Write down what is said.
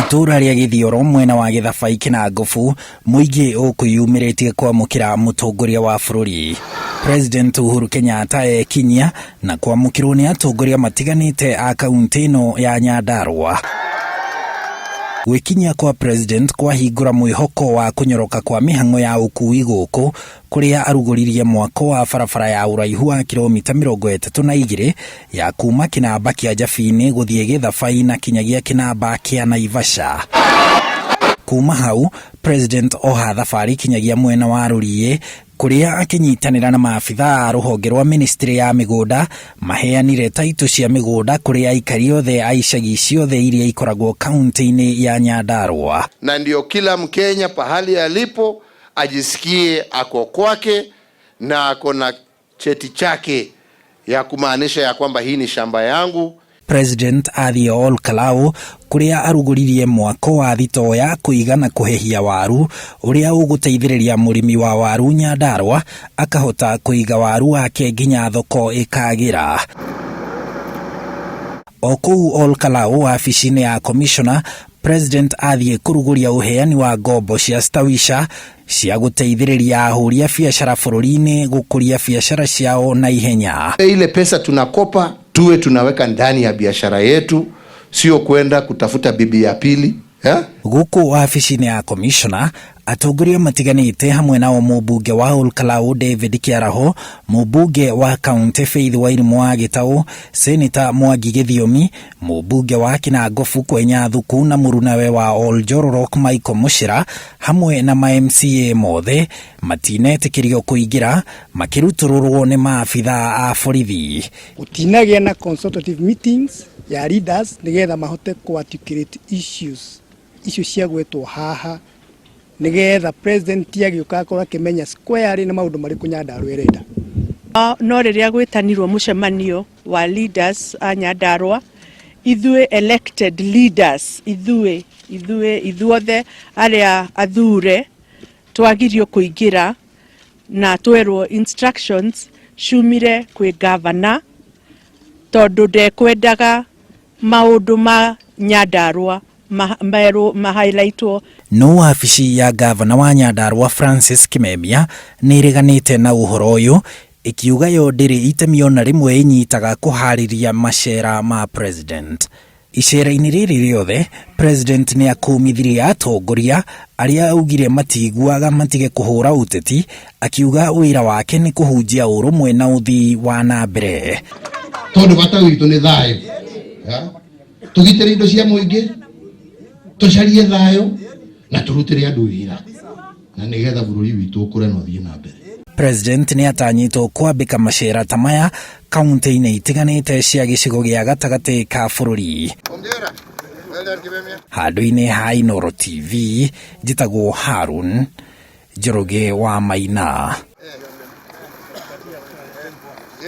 Itura ria Githioro mwena wa Githabai Kinangofu muingi ukuyumiritie kwamukira mutongoria wa bururi. President Uhuru Kenyatta ekinyia na kwamukirwo ni atongoria matiganite a kaunti ino ya Nyandarua. Gwikinyia kwa president kwa hingura mwihoko wa kunyoroka kwa mihango ya ukui guku kuria aruguririe mwako wa barabara ya uraihu wa kilomita 32 ya kuma Kinamba kia Njabini guthie Githabai na kinyagia Kinamba kia Naivasha. Kuma hau president oha thabari kinyagia mwena wa Rurie kuria akinyitanira na maabitha a ruhonge rwa ministry ya migunda maheanire taito cia migunda kuria aikari othe a icagi ciothe iria ikoragwo kaunti-ini ya Nyandarua. Na ndio kila Mkenya pahali alipo ajisikie ako kwake na ako na cheti chake ya kumaanisha ya kwamba hii ni shamba yangu. President athie Ol Kalou kuria aruguririe mwako wa thito ya kuigana kuhehia waru uria uguteithiriria murimi wa waru Nyandarua akahota kuiga waru wake nginya thoko ikagira. Oku Ol Kalou afisini ya commissioner president athie kuruguria uheani wa ngombo cia stawisha cia guteithiriria ahuri a biashara bururi-ini gukuria biashara ciao na ihenya. Ile pesa tunakopa tuwe tunaweka ndani ya biashara yetu, sio kwenda kutafuta bibi ya pili. Guku afisini ya commissioner atongoria matiganite hamwe na mubunge wa Ol Kalou David Kiaraho, mubunge wa county Faith Wairimu wa Gitau, senator Mwangi Githiomi, mubunge wa Kinangofu Kwenya Thuku na murunawe wa Ol Jororok Michael Muchira hamwe na ma MCA mothe matinetikirio kuingira makirutururwo ni maabitha a borithi. Gutinagia na consultative meetings ya leaders nigetha mahote ku articulate issues cia gwetwo haha nigetha president yagiuka akora kimenya square na maundu mari Nyandarua irenda. No riria gwitanirwo mucemanio wa leaders a Nyandarua, ithue elected leaders, ithuothe aria athure twagirio kuingira na twerwo instructions shumire kwi governor tondu ndekwendaga maundu ma Nyandarua highlightwo. No afisi ya governor wa Nyandarua Francis Kimemia niriganite na uhoro uyu ikiuga yo ndiri itemi ona rimwe inyitaga kuhariria macera ma president. Icera-ini riri riothe president ni akumithirie atongoria aria augire matiguaga matige kuhura uteti, akiuga wira wake ni kuhunjia urumwe na uthii wa nambere. Tondu bata witu ni thayo, tugitire indo cia muingi, tucarie thayo na turutire andu wira na nigetha bururi witu ukure no thie na mbere. President ni atanyitwo kwambika macera tamaya kaunti-ini itiganite cia gicigo gia gatagati ka bururi. Handu-ini ha Inooro TV njitagwo Harun Njoroge wa Maina.